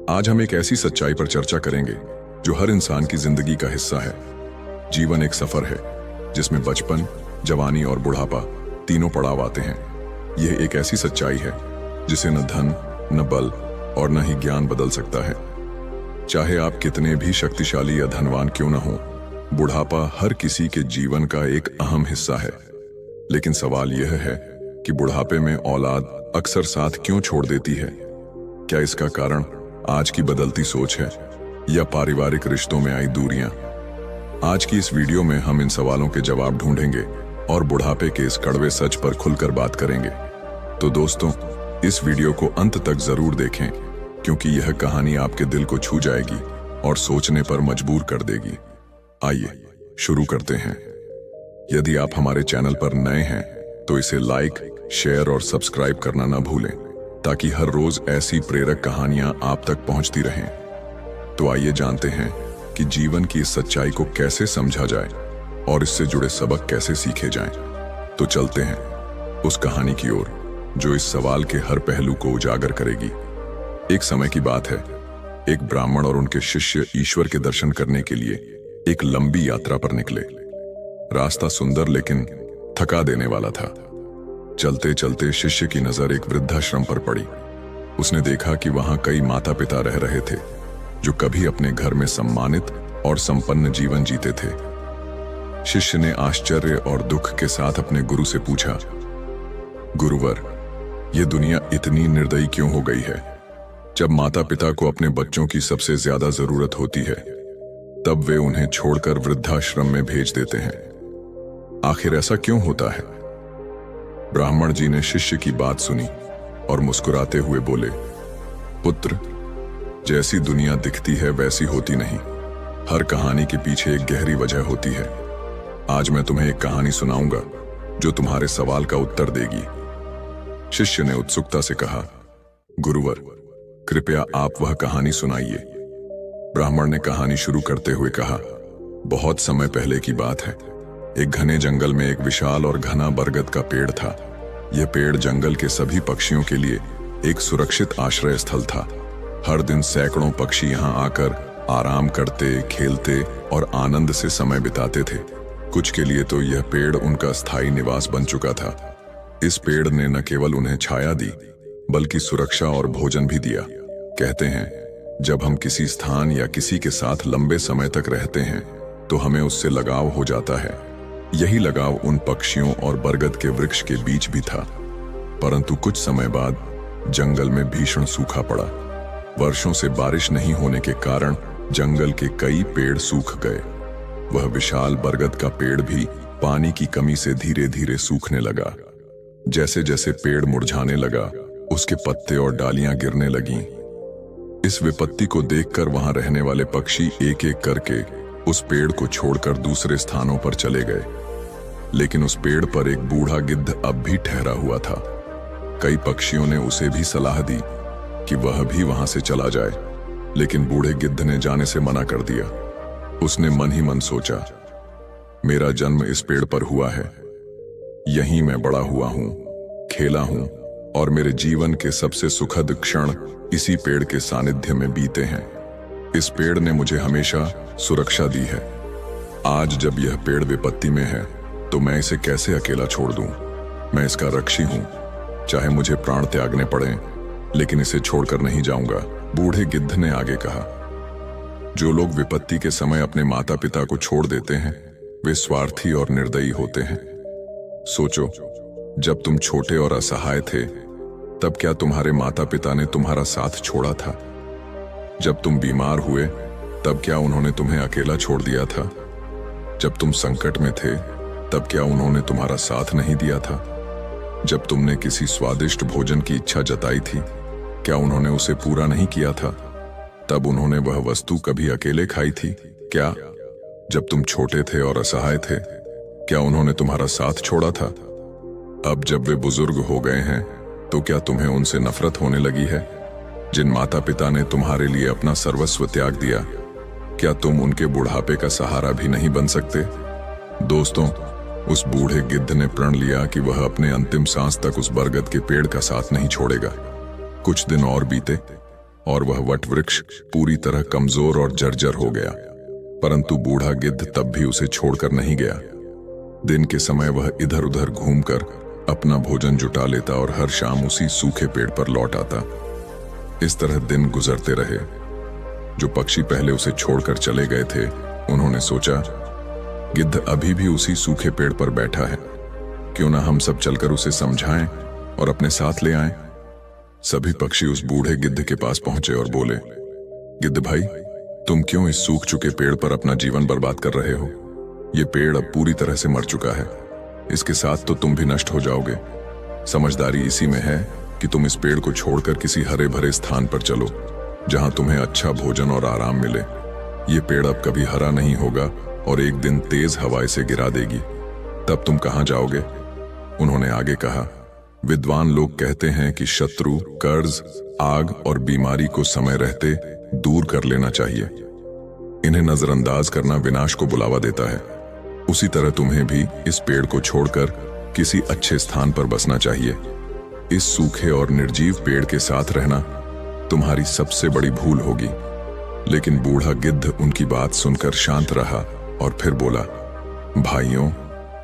आज हम एक ऐसी सच्चाई पर चर्चा करेंगे जो हर इंसान की जिंदगी का हिस्सा है। जीवन एक सफर है जिसमें बचपन, जवानी और बुढ़ापा तीनों पड़ाव आते हैं। यह एक ऐसी सच्चाई है जिसे न धन, न बल और न ही ज्ञान बदल सकता है। चाहे आप कितने भी शक्तिशाली या धनवान क्यों न हो, बुढ़ापा हर किसी के जीवन का एक अहम हिस्सा है। लेकिन सवाल यह है कि बुढ़ापे में औलाद अक्सर साथ क्यों छोड़ देती है? क्या इसका कारण आज की बदलती सोच है या पारिवारिक रिश्तों में आई दूरियां? आज की इस वीडियो में हम इन सवालों के जवाब ढूंढेंगे और बुढ़ापे के इस कड़वे सच पर खुलकर बात करेंगे। तो दोस्तों, इस वीडियो को अंत तक जरूर देखें क्योंकि यह कहानी आपके दिल को छू जाएगी और सोचने पर मजबूर कर देगी। आइए शुरू करते हैं। यदि आप हमारे चैनल पर नए हैं तो इसे लाइक, शेयर और सब्सक्राइब करना ना भूलें ताकि हर रोज ऐसी प्रेरक कहानियां आप तक पहुंचती रहें। तो आइए जानते हैं कि जीवन की इस सच्चाई को कैसे समझा जाए और इससे जुड़े सबक कैसे सीखे जाएं। तो चलते हैं उस कहानी की ओर जो इस सवाल के हर पहलू को उजागर करेगी। एक समय की बात है, एक ब्राह्मण और उनके शिष्य ईश्वर के दर्शन करने के लिए एक लंबी यात्रा पर निकले। रास्ता सुंदर लेकिन थका देने वाला था। चलते चलते शिष्य की नजर एक वृद्धाश्रम पर पड़ी। उसने देखा कि वहां कई माता पिता रह रहे थे जो कभी अपने घर में सम्मानित और संपन्न जीवन जीते थे। शिष्य ने आश्चर्य और दुख के साथ अपने गुरु से पूछा, गुरुवर, यह दुनिया इतनी निर्दयी क्यों हो गई है? जब माता पिता को अपने बच्चों की सबसे ज्यादा जरूरत होती है तब वे उन्हें छोड़कर वृद्धाश्रम में भेज देते हैं। आखिर ऐसा क्यों होता है? ब्राह्मण जी ने शिष्य की बात सुनी और मुस्कुराते हुए बोले, पुत्र, जैसी दुनिया दिखती है वैसी होती नहीं। हर कहानी के पीछे एक गहरी वजह होती है। आज मैं तुम्हें एक कहानी सुनाऊंगा जो तुम्हारे सवाल का उत्तर देगी। शिष्य ने उत्सुकता से कहा, गुरुवर, कृपया आप वह कहानी सुनाइए। ब्राह्मण ने कहानी शुरू करते हुए कहा, बहुत समय पहले की बात है। एक घने जंगल में एक विशाल और घना बरगद का पेड़ था। यह पेड़ जंगल के सभी पक्षियों के लिए एक सुरक्षित आश्रय स्थल था। हर दिन सैकड़ों पक्षी यहाँ आकर आराम करते, खेलते और आनंद से समय बिताते थे। कुछ के लिए तो यह पेड़ उनका स्थायी निवास बन चुका था। इस पेड़ ने न केवल उन्हें छाया दी बल्कि सुरक्षा और भोजन भी दिया। कहते हैं, जब हम किसी स्थान या किसी के साथ लंबे समय तक रहते हैं तो हमें उससे लगाव हो जाता है। यही लगाव उन पक्षियों और बरगद के वृक्ष के बीच भी था। परंतु कुछ समय बाद जंगल में भीषण सूखा पड़ा। वर्षों से बारिश नहीं होने के कारण जंगल के कई पेड़ सूख गए। वह विशाल बरगद का पेड़ भी पानी की कमी से धीरे धीरे सूखने लगा। जैसे जैसे पेड़ मुरझाने लगा, उसके पत्ते और डालियां गिरने लगीं। इस विपत्ति को देखकर वहां रहने वाले पक्षी एक एक करके उस पेड़ को छोड़कर दूसरे स्थानों पर चले गए। लेकिन उस पेड़ पर एक बूढ़ा गिद्ध अब भी ठहरा हुआ था। कई पक्षियों ने उसे भी सलाह दी कि वह भी वहां से चला जाए, लेकिन बूढ़े गिद्ध ने जाने से मना कर दिया। उसने मन ही मन सोचा, मेरा जन्म इस पेड़ पर हुआ है, यहीं मैं बड़ा हुआ हूं, खेला हूं और मेरे जीवन के सबसे सुखद क्षण इसी पेड़ के सानिध्य में बीते हैं। इस पेड़ ने मुझे हमेशा सुरक्षा दी है। आज जब यह पेड़ विपत्ति में है तो मैं इसे कैसे अकेला छोड़ दूं? मैं इसका रक्षी हूं, चाहे मुझे प्राण त्यागने पड़े, लेकिन इसे छोड़कर नहीं जाऊंगा। बूढ़े गिद्ध ने आगे कहा, जो लोग विपत्ति के समय अपने माता पिता को छोड़ देते हैं वे स्वार्थी और निर्दयी होते हैं। सोचो, जब तुम छोटे और असहाय थे तब क्या तुम्हारे माता पिता ने तुम्हारा साथ छोड़ा था? जब तुम बीमार हुए तब क्या उन्होंने तुम्हें अकेला छोड़ दिया था? जब तुम संकट में थे तब क्या उन्होंने तुम्हारा साथ नहीं दिया था? जब तुमने किसी स्वादिष्ट भोजन की इच्छा जताई थी, क्या उन्होंने उसे पूरा नहीं किया था? तब उन्होंने वह वस्तु कभी अकेले खाई थी क्या? जब तुम छोटे थे और असहाय थे, क्या उन्होंने तुम्हारा साथ छोड़ा था? अब जब वे बुजुर्ग हो गए हैं तो क्या तुम्हें उनसे नफरत होने लगी है? जिन माता पिता ने तुम्हारे लिए अपना सर्वस्व त्याग दिया, क्या तुम उनके बुढ़ापे का सहारा भी नहीं बन सकते? दोस्तों, उस बूढ़े गिद्ध ने प्रण लिया कि वह अपने अंतिम सांस तक उस बरगद के पेड़ का साथ नहीं छोड़ेगा। कुछ दिन और बीते और वह वट वृक्ष पूरी तरह कमजोर और जर्जर हो गया। परंतु बूढ़ा गिद्ध तब भी उसे छोड़कर नहीं गया। दिन के समय वह इधर उधर घूमकर अपना भोजन जुटा लेता और हर शाम उसी सूखे पेड़ पर लौट आता। इस तरह दिन गुजरते रहे। जो पक्षी पहले उसे छोड़कर चले गए थे, उन्होंने सोचा, गिद्ध अभी भी उसी सूखे पेड़ पर बैठा है, क्यों ना हम सब चलकर उसे समझाएं और अपने साथ ले आएं। सभी पक्षी उस बूढ़े गिद्ध के पास पहुंचे और बोले, गिद्ध भाई, तुम क्यों इस सूख चुके पेड़ पर अपना जीवन बर्बाद कर रहे हो? ये पेड़ अब पूरी तरह से मर चुका है, इसके साथ तो तुम भी नष्ट हो जाओगे। समझदारी इसी में है कि तुम इस पेड़ को छोड़कर किसी हरे भरे स्थान पर चलो, जहां तुम्हें अच्छा भोजन और आराम मिले। ये पेड़ अब कभी हरा नहीं होगा और एक दिन तेज हवा इसे गिरा देगी, तब तुम कहां जाओगे? उन्होंने आगे कहा, विद्वान लोग कहते हैं कि शत्रु, कर्ज, आग और बीमारी को समय रहते दूर कर लेना चाहिए। इन्हें नजरअंदाज करना विनाश को बुलावा देता है। उसी तरह तुम्हें भी इस पेड़ को छोड़कर किसी अच्छे स्थान पर बसना चाहिए। इस सूखे और निर्जीव पेड़ के साथ रहना तुम्हारी सबसे बड़ी भूल होगी। लेकिन बूढ़ा गिद्ध उनकी बात सुनकर शांत रहा और फिर बोला, भाइयों,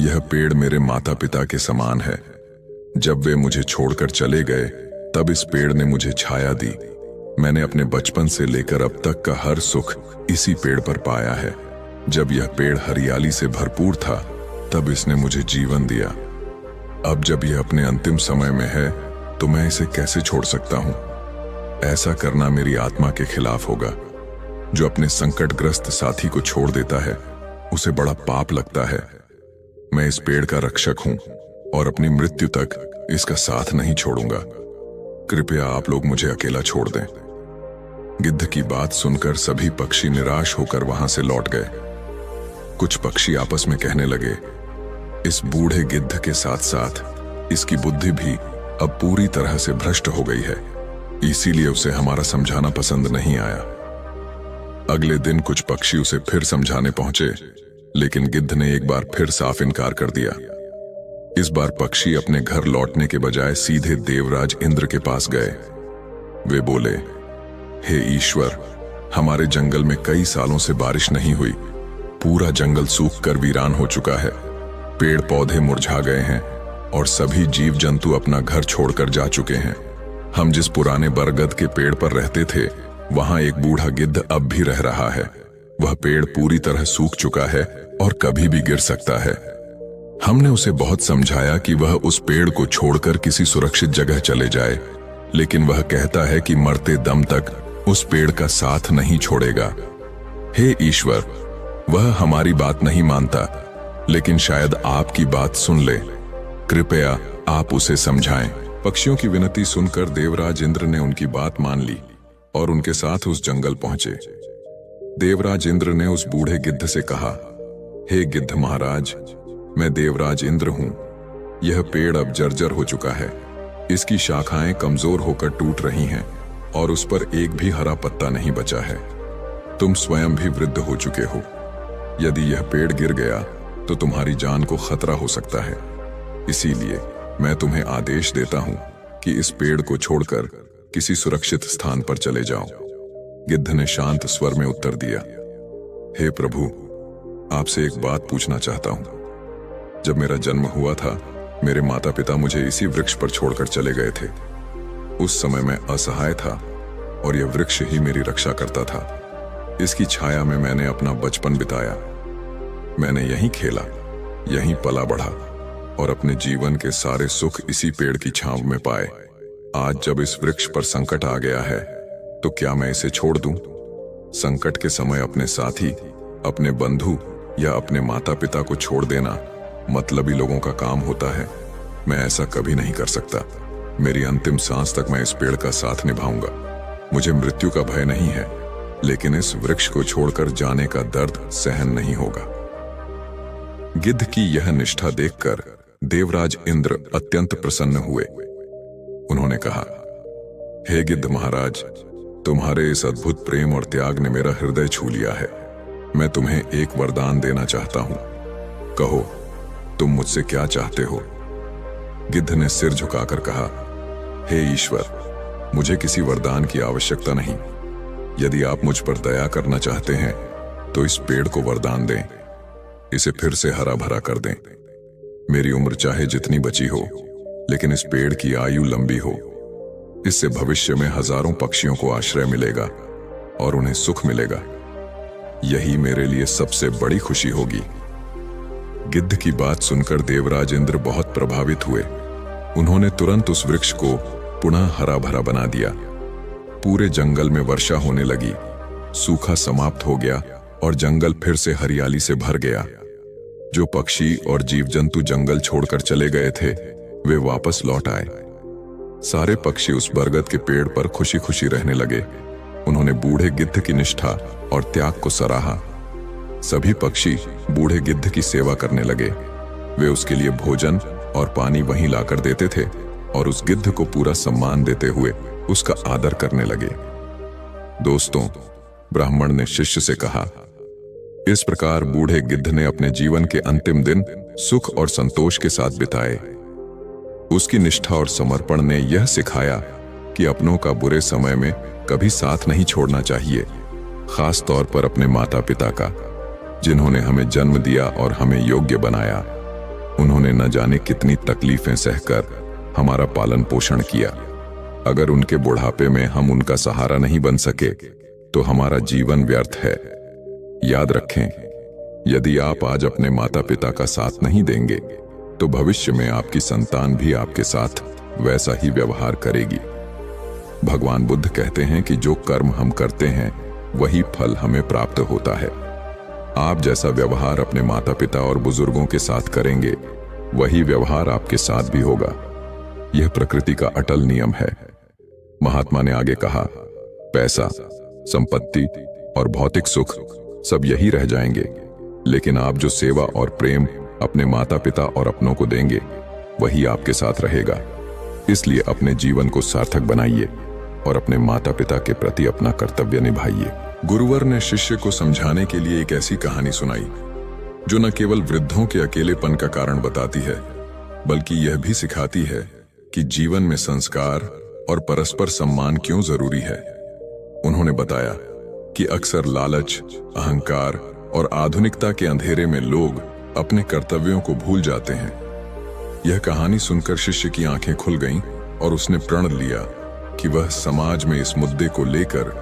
यह पेड़ मेरे माता पिता के समान है। जब वे मुझे छोड़कर चले गए, तब इस पेड़ ने मुझे छाया दी। मैंने अपने बचपन से लेकर अब तक का हर सुख इसी पेड़ पर पाया है। जब यह पेड़ हरियाली से भरपूर था, तब इसने मुझे जीवन दिया। अब जब यह अपने अंतिम समय में है, तो मैं इसे कैसे छोड़ सकता हूं? ऐसा करना मेरी आत्मा के खिलाफ होगा। जो अपने संकटग्रस्त साथी को छोड़ देता है, उसे बड़ा पाप लगता है। मैं इस पेड़ का रक्षक हूं और अपनी मृत्यु तक इसका साथ नहीं छोड़ूंगा। कृपया आप लोग मुझे अकेला छोड़ दें। गिद्ध की बात सुनकर सभी पक्षी निराश होकर वहां से लौट गए। कुछ पक्षी आपस में कहने लगे, इस बूढ़े गिद्ध के साथ साथ इसकी बुद्धि भी अब पूरी तरह से भ्रष्ट हो गई है, इसीलिए उसे हमारा समझाना पसंद नहीं आया। अगले दिन कुछ पक्षी उसे फिर समझाने पहुंचे, लेकिन गिद्ध ने एक बार फिर साफ इनकार कर दिया। इस बार पक्षी अपने घर लौटने के बजाय सीधे देवराज इंद्र के पास गए। वे बोले, हे ईश्वर, हमारे जंगल में कई सालों से बारिश नहीं हुई। पूरा जंगल सूख कर वीरान हो चुका है। पेड़ पौधे मुरझा गए हैं और सभी जीव जंतु अपना घर छोड़कर जा चुके हैं। हम जिस पुराने बरगद के पेड़ पर रहते थे, वहां एक बूढ़ा गिद्ध अब भी रह रहा है। वह पेड़ पूरी तरह सूख चुका है और कभी भी गिर सकता है। हमने उसे बहुत समझाया कि वह उस पेड़ को छोड़कर किसी सुरक्षित जगह चले जाए, लेकिन वह कहता है कि मरते दम तक उस पेड़ का साथ नहीं छोड़ेगा। हे ईश्वर, वह हमारी बात नहीं मानता, लेकिन शायद आपकी बात सुन ले। कृपया आप उसे समझाएं। पक्षियों की विनती सुनकर देवराज इंद्र ने उनकी बात मान ली और उनके साथ उस जंगल पहुंचे। देवराज इंद्र ने उस बूढ़े गिद्ध से कहा, हे गिद्ध महाराज, मैं देवराज इंद्र हूं। यह पेड़ अब जर्जर हो चुका है। इसकी शाखाएं कमजोर होकर टूट रही हैं और उस पर एक भी हरा पत्ता नहीं बचा है। तुम स्वयं भी वृद्ध हो चुके हो। यदि यह पेड़ गिर गया तो तुम्हारी जान को खतरा हो सकता है। इसीलिए मैं तुम्हें आदेश देता हूं कि इस पेड़ को छोड़कर किसी सुरक्षित स्थान पर चले जाओ। गिद्ध ने शांत स्वर में उत्तर दिया, हे प्रभु, आपसे एक बात पूछना चाहता हूं। जब मेरा जन्म हुआ था, मेरे माता पिता मुझे इसी वृक्ष पर छोड़कर चले गए थे। उस समय मैं असहाय था और यह वृक्ष ही मेरी रक्षा करता था। इसकी छाया में मैंने अपना बचपन बिताया। मैंने यहीं खेला, यहीं पला बढ़ा और अपने जीवन के सारे सुख इसी पेड़ की छांव में पाए। आज जब इस वृक्ष पर संकट आ गया है, तो क्या मैं इसे छोड़ दूं? संकट के समय अपने साथी, अपने बंधु या अपने माता पिता को छोड़ देना मतलबी लोगों का काम होता है। मैं ऐसा कभी नहीं कर सकता। मेरी अंतिम सांस तक मैं इस पेड़ का साथ निभाऊंगा। मुझे मृत्यु का भय नहीं है, लेकिन इस वृक्ष को छोड़कर जाने का दर्द सहन नहीं होगा। गिद्ध की यह निष्ठा देखकर देवराज इंद्र अत्यंत प्रसन्न हुए। उन्होंने कहा, हे गिद्ध महाराज, तुम्हारे इस अद्भुत प्रेम और त्याग ने मेरा हृदय छू लिया है। मैं तुम्हें एक वरदान देना चाहता हूं। कहो, तुम मुझसे क्या चाहते हो? गिद्ध ने सिर झुकाकर कहा, हे ईश्वर, मुझे किसी वरदान की आवश्यकता नहीं। यदि आप मुझ पर दया करना चाहते हैं तो इस पेड़ को वरदान दें, इसे फिर से हरा भरा कर दें। मेरी उम्र चाहे जितनी बची हो, लेकिन इस पेड़ की आयु लंबी हो। इससे भविष्य में हजारों पक्षियों को आश्रय मिलेगा और उन्हें सुख मिलेगा। यही मेरे लिए सबसे बड़ी खुशी होगी। गिद्ध की बात सुनकर देवराज इंद्र बहुत प्रभावित हुए। उन्होंने तुरंत उस वृक्ष को पुनः हरा भरा बना दिया। पूरे जंगल में वर्षा होने लगी, सूखा समाप्त हो गया और जंगल फिर से हरियाली से भर गया। जो पक्षी और जीव जंतु जंगल छोड़कर चले गए थे, वे वापस लौट आए। सारे पक्षी उस बरगद के पेड़ पर खुशी खुशी रहने लगे। उन्होंने बूढ़े गिद्ध की निष्ठा और त्याग को सराहा। सभी पक्षी बूढ़े गिद्ध की सेवा करने लगे। वे उसके लिए भोजन और पानी वहीं लाकर देते थे और उस गिद्ध को पूरा सम्मान देते हुए उसका आदर करने लगे। दोस्तों, ब्राह्मण ने शिष्य से कहा, इस प्रकार बूढ़े गिद्ध ने अपने जीवन के अंतिम दिन सुख और संतोष के साथ बिताए। उसकी निष्ठा और समर्पण ने यह सिखाया कि अपनों का बुरे समय में कभी साथ नहीं छोड़ना चाहिए, खास तौर पर अपने माता पिता का, जिन्होंने हमें जन्म दिया और हमें योग्य बनाया। उन्होंने न जाने कितनी तकलीफें सहकर हमारा पालन पोषण किया। अगर उनके बुढ़ापे में हम उनका सहारा नहीं बन सके तो हमारा जीवन व्यर्थ है। याद रखें, यदि आप आज अपने माता पिता का साथ नहीं देंगे तो भविष्य में आपकी संतान भी आपके साथ वैसा ही व्यवहार करेगी। भगवान बुद्ध कहते हैं कि जो कर्म हम करते हैं वही फल हमें प्राप्त होता है। आप जैसा व्यवहार अपने माता पिता और बुजुर्गों के साथ करेंगे, वही व्यवहार आपके साथ भी होगा। यह प्रकृति का अटल नियम है। महात्मा ने आगे कहा, पैसा, संपत्ति और भौतिक सुख सब यही रह जाएंगे, लेकिन आप जो सेवा और प्रेम अपने माता पिता और अपनों को देंगे, वही आपके साथ रहेगा। इसलिए अपने जीवन को सार्थक बनाइए और अपने माता पिता के प्रति अपना कर्तव्य निभाइए। गुरुवर ने शिष्य को समझाने के लिए एक ऐसी कहानी सुनाई जो न केवल वृद्धों के अकेलेपन का कारण बताती है, बल्कि यह भी सिखाती है कि जीवन में संस्कार और परस्पर सम्मान क्यों जरूरी है। उन्होंने बताया कि अक्सर लालच, अहंकार और आधुनिकता के अंधेरे में लोग अपने कर्तव्यों को भूल जाते हैं। यह कहानी सुनकर शिष्य की आंखें खुल गईं और उसने प्रण लिया कि वह समाज में इस मुद्दे को लेकर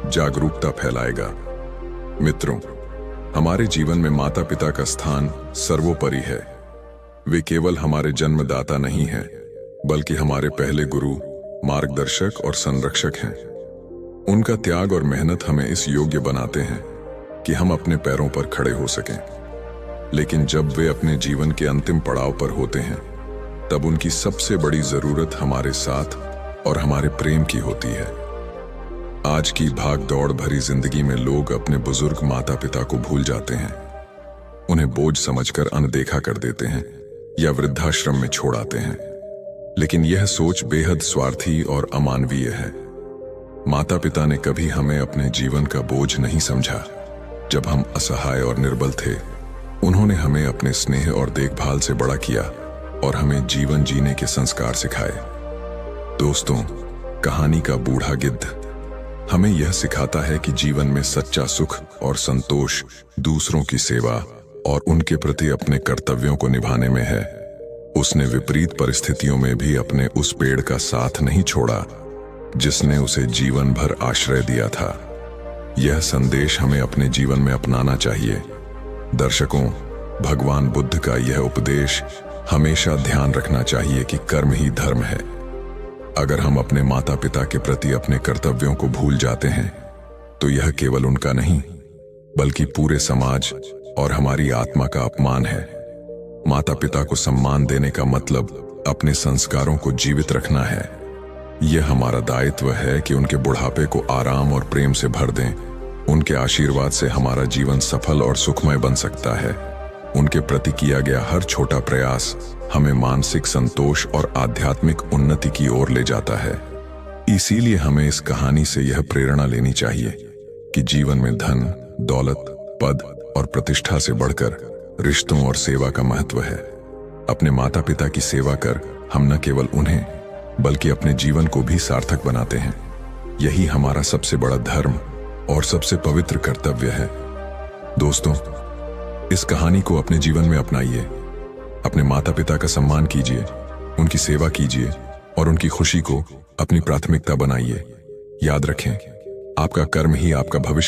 जागरूकता फैलाएगा। मित्रों, हमारे जीवन में माता पिता का स्थान सर्वोपरि है। वे केवल हमारे जन्मदाता नहीं हैं, बल्कि हमारे पहले गुरु, मार्गदर्शक और संरक्षक हैं। उनका त्याग और मेहनत हमें इस योग्य बनाते हैं कि हम अपने पैरों पर खड़े हो सकें। लेकिन जब वे अपने जीवन के अंतिम पड़ाव पर होते हैं, तब उनकी सबसे बड़ी जरूरत हमारे साथ और हमारे प्रेम की होती है। आज की भाग दौड़ भरी जिंदगी में लोग अपने बुजुर्ग माता पिता को भूल जाते हैं। उन्हें बोझ समझकर अनदेखा कर देते हैं या वृद्धाश्रम में छोड़ आते हैं। लेकिन यह सोच बेहद स्वार्थी और अमानवीय है। माता पिता ने कभी हमें अपने जीवन का बोझ नहीं समझा। जब हम असहाय और निर्बल थे, उन्होंने हमें अपने स्नेह और देखभाल से बड़ा किया और हमें जीवन जीने के संस्कार सिखाए। दोस्तों, कहानी का बूढ़ा गिद्ध हमें यह सिखाता है कि जीवन में सच्चा सुख और संतोष दूसरों की सेवा और उनके प्रति अपने कर्तव्यों को निभाने में है। उसने विपरीत परिस्थितियों में भी अपने उस पेड़ का साथ नहीं छोड़ा जिसने उसे जीवन भर आश्रय दिया था। यह संदेश हमें अपने जीवन में अपनाना चाहिए। दर्शकों, भगवान बुद्ध का यह उपदेश हमेशा ध्यान रखना चाहिए कि कर्म ही धर्म है। अगर हम अपने माता पिता के प्रति अपने कर्तव्यों को भूल जाते हैं, तो यह केवल उनका नहीं, बल्कि पूरे समाज और हमारी आत्मा का अपमान है। माता पिता को सम्मान देने का मतलब अपने संस्कारों को जीवित रखना है। यह हमारा दायित्व है कि उनके बुढ़ापे को आराम और प्रेम से भर दें। उनके आशीर्वाद से हमारा जीवन सफल और सुखमय बन सकता है। उनके प्रति किया गया हर छोटा प्रयास हमें मानसिक संतोष और आध्यात्मिक उन्नति की ओर ले जाता है। इसीलिए हमें इस कहानी से यह प्रेरणा लेनी चाहिए कि जीवन में धन, दौलत, पद और प्रतिष्ठा से बढ़कर रिश्तों और सेवा का महत्व है। अपने माता पिता की सेवा कर हम न केवल उन्हें बल्कि अपने जीवन को भी सार्थक बनाते हैं। यही हमारा सबसे बड़ा धर्म और सबसे पवित्र कर्तव्य है। दोस्तों, इस कहानी को अपने जीवन में अपनाइए। अपने माता पिता का सम्मान कीजिए, उनकी सेवा कीजिए और उनकी खुशी को अपनी प्राथमिकता बनाइए। याद रखें, आपका कर्म ही आपका भविष्य